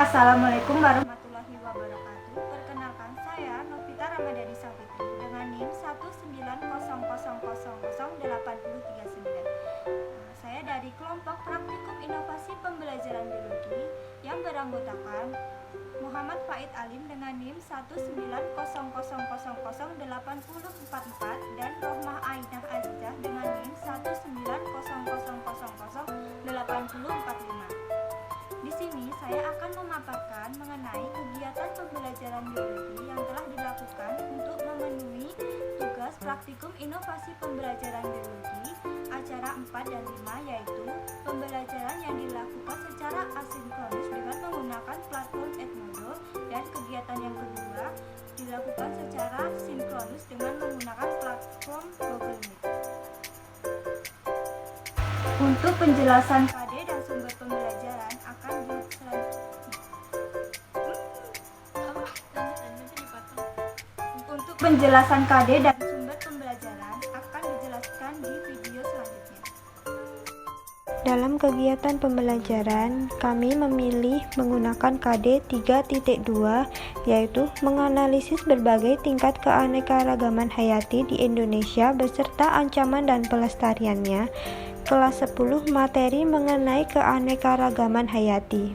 Assalamualaikum warahmatullahi wabarakatuh. Perkenalkan, saya Novita Ramadhani Safitri dengan NIM 19000008339. Saya dari kelompok Praktikum Inovasi Pembelajaran Biologi yang beranggotakan Muhammad Faid Alim dengan NIM 19000008044 dan Rohmah Ainah Azizah dengan NIM 19000008045. Di sini saya akan memaparkan mengenai kegiatan pembelajaran biologi yang telah dilakukan untuk memenuhi tugas praktikum inovasi pembelajaran biologi acara 4 dan 5, yaitu pembelajaran yang dilakukan secara asinkronus dengan menggunakan platform Edmodo, dan kegiatan yang kedua dilakukan secara sinkronus dengan menggunakan platform Google Meet. Untuk penjelasan KD dan sumber pembelajaran akan Untuk penjelasan KD dan sumber pembelajaran akan dijelaskan di video selanjutnya. Dalam kegiatan pembelajaran, kami memilih menggunakan KD 3.2, yaitu menganalisis berbagai tingkat keanekaragaman hayati di Indonesia beserta ancaman dan pelestariannya. Kelas 10 materi mengenai keanekaragaman hayati.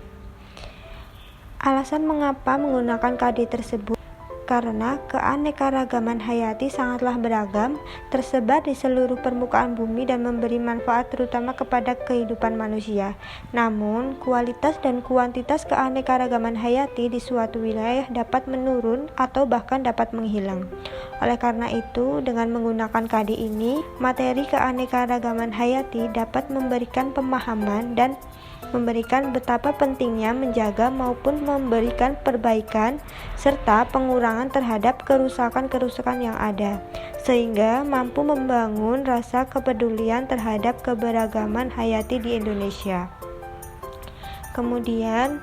Alasan mengapa menggunakan KD tersebut? Karena keanekaragaman hayati sangatlah beragam, tersebar di seluruh permukaan bumi dan memberi manfaat terutama kepada kehidupan manusia. Namun, kualitas dan kuantitas keanekaragaman hayati di suatu wilayah dapat menurun atau bahkan dapat menghilang. Oleh karena itu, dengan menggunakan KD ini, materi keanekaragaman hayati dapat memberikan pemahaman dan memberikan betapa pentingnya menjaga maupun memberikan perbaikan serta pengurangan terhadap kerusakan-kerusakan yang ada, sehingga mampu membangun rasa kepedulian terhadap keberagaman hayati di Indonesia. Kemudian,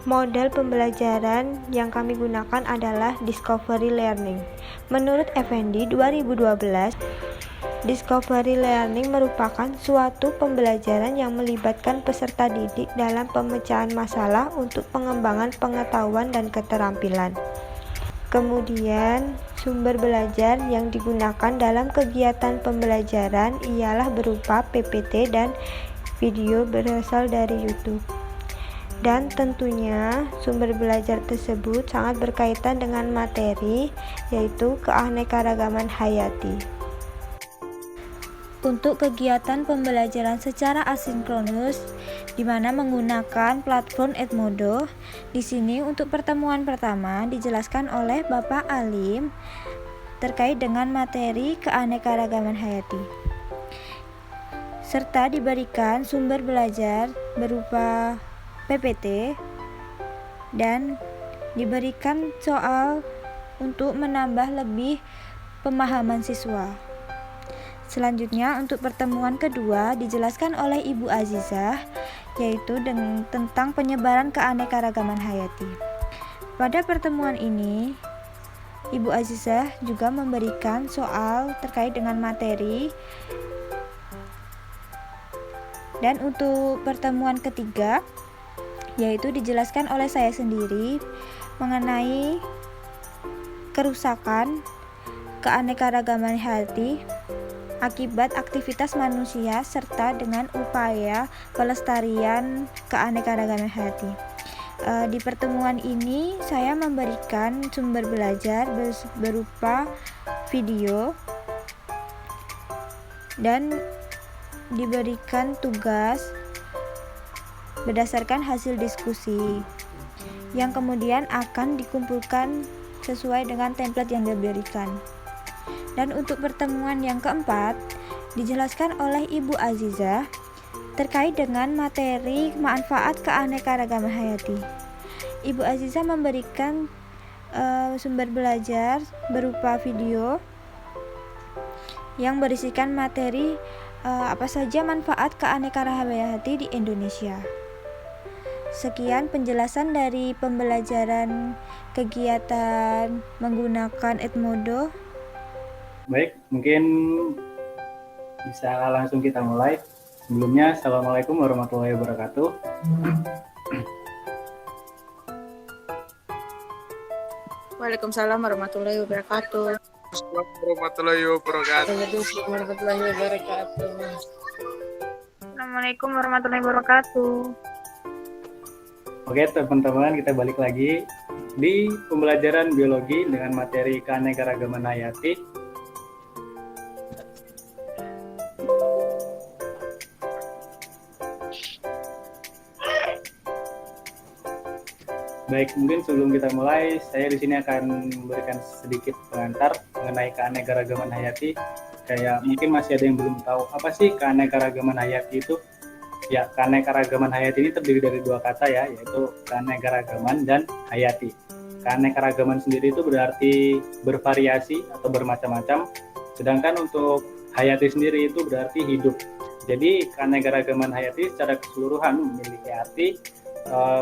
model pembelajaran yang kami gunakan adalah Discovery Learning. Menurut Effendi 2012, Discovery Learning merupakan suatu pembelajaran yang melibatkan peserta didik dalam pemecahan masalah untuk pengembangan pengetahuan dan keterampilan. Kemudian, sumber belajar yang digunakan dalam kegiatan pembelajaran ialah berupa PPT dan video berasal dari YouTube. Dan tentunya sumber belajar tersebut sangat berkaitan dengan materi, yaitu keanekaragaman hayati. Untuk kegiatan pembelajaran secara asinkronus, di mana menggunakan platform Edmodo, di sini untuk pertemuan pertama dijelaskan oleh Bapak Alim terkait dengan materi keanekaragaman hayati, serta diberikan sumber belajar berupa PPT dan diberikan soal untuk menambah lebih pemahaman siswa. Selanjutnya, untuk pertemuan kedua dijelaskan oleh Ibu Azizah, yaitu tentang penyebaran keanekaragaman hayati. Pada pertemuan ini, Ibu Azizah juga memberikan soal terkait dengan materi. Dan untuk pertemuan ketiga, yaitu dijelaskan oleh saya sendiri mengenai kerusakan keanekaragaman hayati akibat aktivitas manusia serta dengan upaya pelestarian keanekaragaman hayati. Di pertemuan ini saya memberikan sumber belajar berupa video dan diberikan tugas berdasarkan hasil diskusi yang kemudian akan dikumpulkan sesuai dengan template yang diberikan. Dan untuk pertemuan yang keempat dijelaskan oleh Ibu Azizah terkait dengan materi manfaat keanekaragaman hayati. Ibu Azizah memberikan sumber belajar berupa video yang berisikan materi apa saja manfaat keanekaragaman hayati di Indonesia. Sekian penjelasan dari pembelajaran kegiatan menggunakan Edmodo. Baik, mungkin bisa langsung kita mulai. Sebelumnya, Assalamualaikum warahmatullahi wabarakatuh. Waalaikumsalam warahmatullahi wabarakatuh. Assalamualaikum warahmatullahi wabarakatuh. Waalaikumsalam warahmatullahi wabarakatuh. Assalamualaikum warahmatullahi wabarakatuh. Oke teman-teman, kita balik lagi di pembelajaran biologi dengan materi keanekaragaman hayati. Baik, mungkin sebelum kita mulai, saya di sini akan memberikan sedikit pengantar mengenai keanekaragaman hayati. Kayak mungkin masih ada yang belum tahu apa sih keanekaragaman hayati itu. Ya, keanekaragaman hayati ini terdiri dari dua kata ya, yaitu keanekaragaman dan hayati. Keanekaragaman sendiri itu berarti bervariasi atau bermacam-macam, sedangkan untuk hayati sendiri itu berarti hidup. Jadi keanekaragaman hayati secara keseluruhan memiliki arti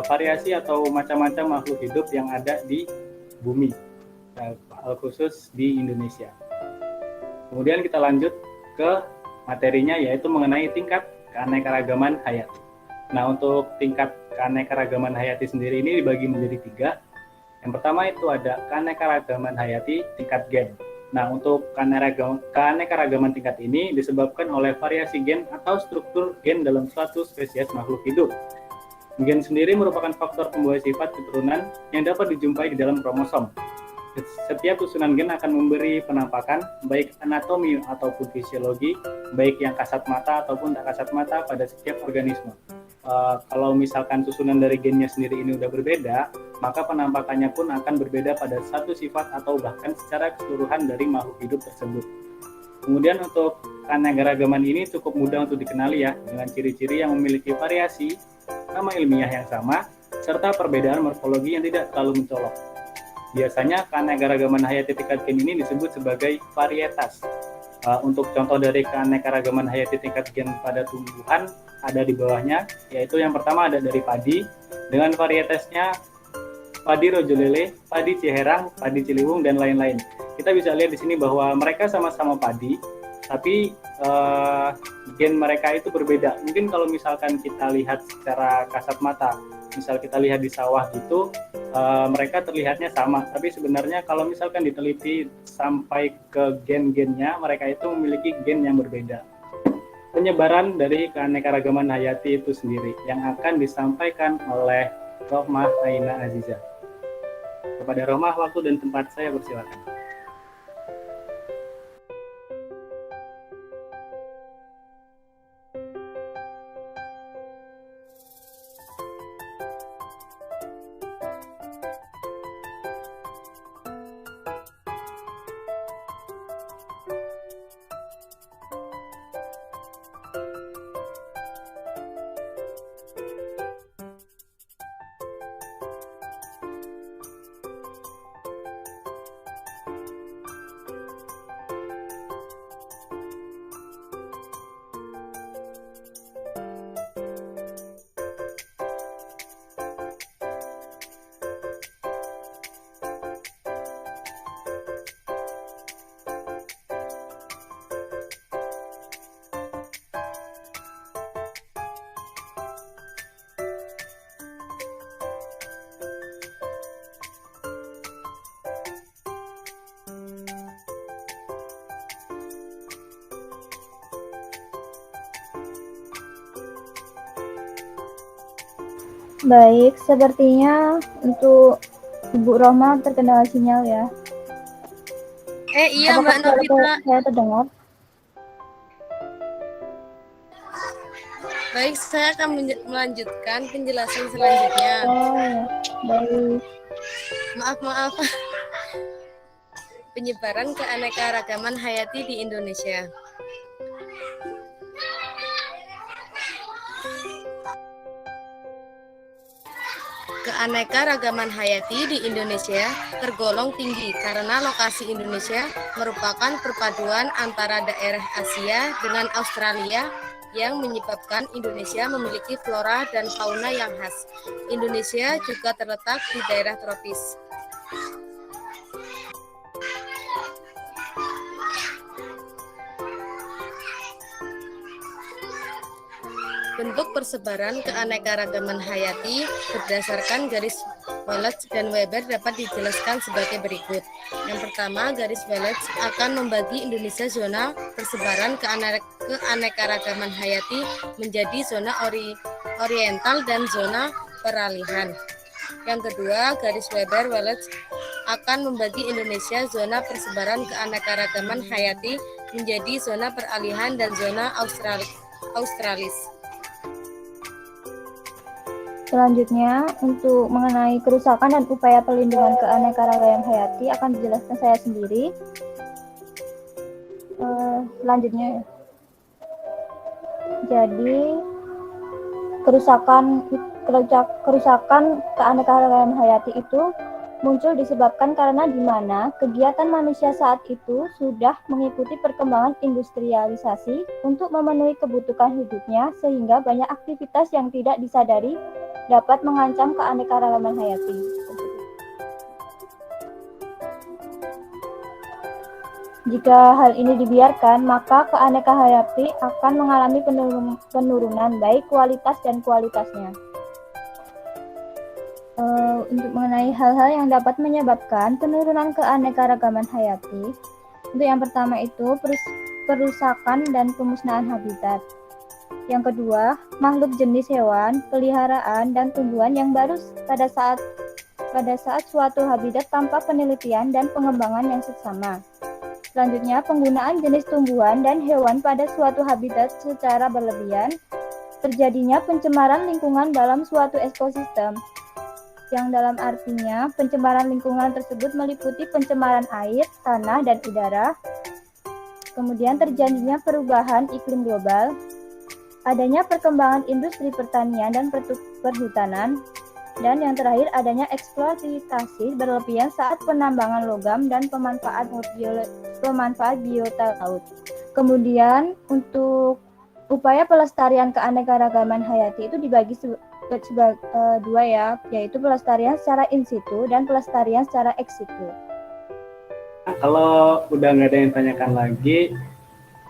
variasi atau macam-macam makhluk hidup yang ada di bumi, khusus di Indonesia. Kemudian kita lanjut ke materinya, yaitu mengenai tingkat keanekaragaman hayati. Nah, untuk tingkat keanekaragaman hayati sendiri ini dibagi menjadi 3. Yang pertama itu ada keanekaragaman hayati tingkat gen. Nah, untuk keanekaragaman tingkat ini disebabkan oleh variasi gen atau struktur gen dalam suatu spesies makhluk hidup. Gen sendiri merupakan faktor pembawa sifat keturunan yang dapat dijumpai di dalam kromosom. Setiap susunan gen akan memberi penampakan, baik anatomi ataupun fisiologi, baik yang kasat mata ataupun tak kasat mata pada setiap organisme. Kalau misalkan susunan dari gennya sendiri ini udah berbeda, maka penampakannya pun akan berbeda pada satu sifat atau bahkan secara keseluruhan dari makhluk hidup tersebut. Kemudian untuk keanekaragaman ini cukup mudah untuk dikenali ya, dengan ciri-ciri yang memiliki variasi, nama ilmiah yang sama, serta perbedaan morfologi yang tidak terlalu mencolok. Biasanya keanekaragaman hayati tingkat gen ini disebut sebagai varietas. Untuk contoh dari keanekaragaman hayati tingkat gen pada tumbuhan ada di bawahnya, yaitu yang pertama ada dari padi, dengan varietasnya padi rojolele, padi ciherang, padi ciliwung, dan lain-lain. Kita bisa lihat di sini bahwa mereka sama-sama padi, tapi gen mereka itu berbeda. Mungkin kalau misalkan kita lihat secara kasat mata, misal kita lihat di sawah gitu, mereka terlihatnya sama, tapi sebenarnya kalau misalkan diteliti sampai ke gen-gennya, mereka itu memiliki gen yang berbeda. Penyebaran dari keanekaragaman hayati itu sendiri yang akan disampaikan oleh Rohmah Aina Aziza. Kepada Rohmah, waktu dan tempat saya persilakan. Baik, sepertinya untuk Ibu Roma terkendala sinyal ya. Iya Apakah Mbak Novita. saya terdengar? Baik, saya akan melanjutkan penjelasan selanjutnya. Oh ya, baik. Maaf. Penyebaran keanekaragaman hayati di Indonesia. Keanekaragaman hayati di Indonesia tergolong tinggi karena lokasi Indonesia merupakan perpaduan antara daerah Asia dengan Australia yang menyebabkan Indonesia memiliki flora dan fauna yang khas. Indonesia juga terletak di daerah tropis. Bentuk persebaran keanekaragaman hayati berdasarkan garis Wallace dan Weber dapat dijelaskan sebagai berikut. Yang pertama, garis Wallace akan membagi Indonesia zona persebaran keanekaragaman hayati menjadi zona oriental dan zona peralihan. Yang kedua, garis Weber Wallace akan membagi Indonesia zona persebaran keanekaragaman hayati menjadi zona peralihan dan zona australis. Selanjutnya, untuk mengenai kerusakan dan upaya perlindungan keanekaragaman hayati akan dijelaskan saya sendiri. Selanjutnya, jadi kerusakan keanekaragaman hayati itu muncul disebabkan karena di mana kegiatan manusia saat itu sudah mengikuti perkembangan industrialisasi untuk memenuhi kebutuhan hidupnya, sehingga banyak aktivitas yang tidak disadari dapat mengancam keanekaragaman hayati. Jika hal ini dibiarkan, maka keanekaragaman hayati akan mengalami penurunan baik kualitas dan kualitasnya. Untuk mengenai hal-hal yang dapat menyebabkan penurunan keanekaragaman hayati, untuk yang pertama itu perusakan dan pemusnahan habitat. Yang kedua, makhluk jenis hewan, peliharaan, dan tumbuhan yang baru pada saat suatu habitat tanpa penelitian dan pengembangan yang seksama. Selanjutnya, penggunaan jenis tumbuhan dan hewan pada suatu habitat secara berlebihan, terjadinya pencemaran lingkungan dalam suatu ekosistem, yang dalam artinya pencemaran lingkungan tersebut meliputi pencemaran air, tanah, dan udara. Kemudian terjadinya perubahan iklim global, adanya perkembangan industri pertanian dan perhutanan, dan yang terakhir adanya eksploitasi berlebihan saat penambangan logam dan pemanfaat biota laut. Kemudian untuk upaya pelestarian keanekaragaman hayati itu dibagi dua ya, yaitu pelestarian secara in situ dan pelestarian secara ex situ. Nah, kalau udah nggak ada yang tanyakan lagi,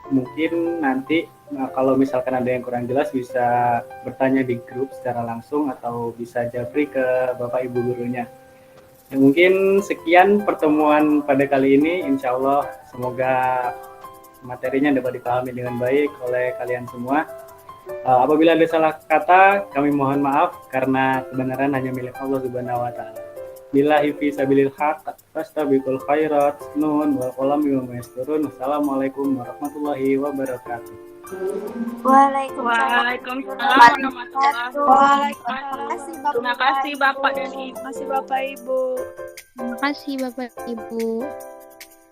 mungkin nanti kalau misalkan ada yang kurang jelas bisa bertanya di grup secara langsung atau bisa japri ke Bapak Ibu gurunya. Ya, mungkin sekian pertemuan pada kali ini, insya Allah semoga materinya dapat dipahami dengan baik oleh kalian semua. Apabila ada salah kata, kami mohon maaf karena kebenaran hanya milik Allah Subhanahu wa taala. Billahi fi sabilil haq, fastabiqul khairat, nun wal qalam bima yasturun. Assalamualaikum warahmatullahi wabarakatuh. Waalaikumsalam warahmatullahi wabarakatuh. Terima kasih Bapak dan Ibu. Terima kasih Bapak Ibu. Terima kasih Bapak Ibu.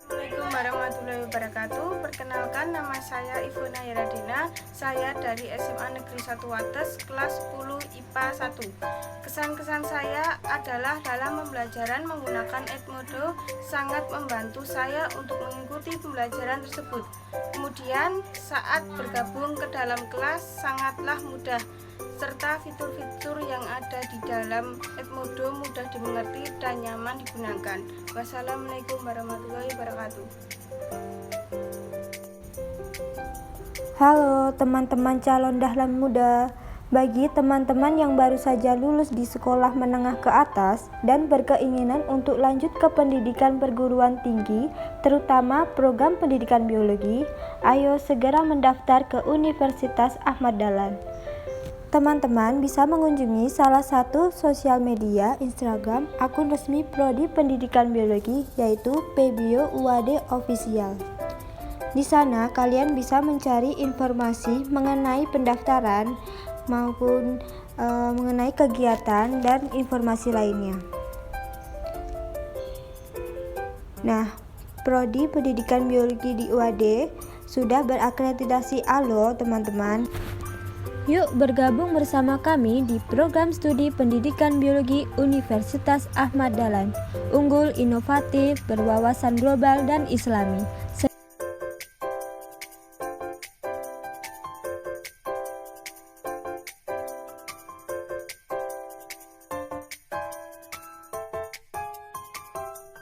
Assalamualaikum warahmatullahi wabarakatuh. Perkenalkan, nama saya Ivona Heradina. Saya dari SMA Negeri 1 Wates, kelas 10 IPA 1. Kesan-kesan saya adalah dalam pembelajaran menggunakan Edmodo sangat membantu saya untuk mengikuti pembelajaran tersebut. Kemudian saat bergabung ke dalam kelas sangatlah mudah, serta fitur-fitur yang ada di dalam Edmodo mudah dimengerti dan nyaman digunakan. Wassalamualaikum warahmatullahi wabarakatuh. Halo teman-teman calon dahlan muda. Bagi teman-teman yang baru saja lulus di sekolah menengah ke atas dan berkeinginan untuk lanjut ke pendidikan perguruan tinggi, terutama program pendidikan biologi, ayo segera mendaftar ke Universitas Ahmad Dahlan. Teman-teman bisa mengunjungi salah satu sosial media Instagram akun resmi Prodi Pendidikan Biologi, yaitu PBio UAD Official. Di sana kalian bisa mencari informasi mengenai pendaftaran maupun mengenai kegiatan dan informasi lainnya. Nah, Prodi Pendidikan Biologi di UAD sudah berakreditasi A loh teman-teman. Yuk bergabung bersama kami di program studi pendidikan biologi Universitas Ahmad Dahlan. Unggul, inovatif, berwawasan global dan islami.